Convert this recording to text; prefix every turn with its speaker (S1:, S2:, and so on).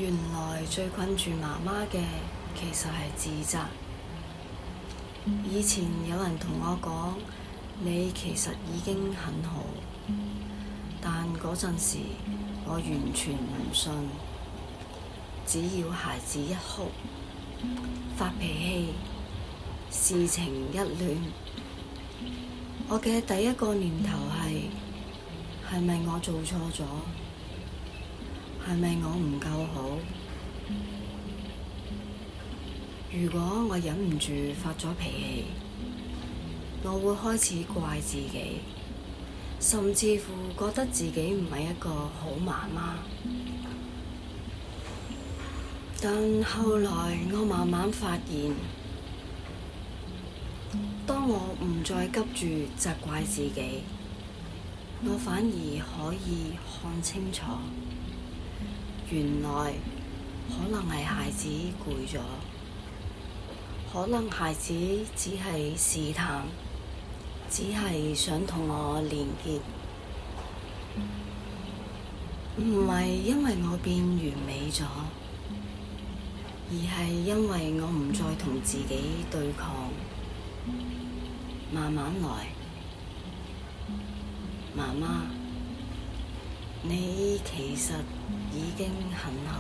S1: 原來最困住媽媽嘅其實係自責。以前有人同我講，你其實已經很好，但嗰陣時我完全唔信。只要孩子一哭、發脾氣、事情一亂，我嘅第一個念頭係咪我做錯咗？係咪我唔夠好？如果我忍唔住發咗脾氣，我會開始怪自己，甚至乎覺得自己唔係一個好媽媽。但後來我慢慢發現，當我唔再急住責怪自己，我反而可以看清楚，原來可能係孩子攰咗，可能孩子只係試探，只係想同我連結，唔係因為我變完美咗，而係因為我唔再同自己對抗，慢慢來。媽媽，你其實已經很好。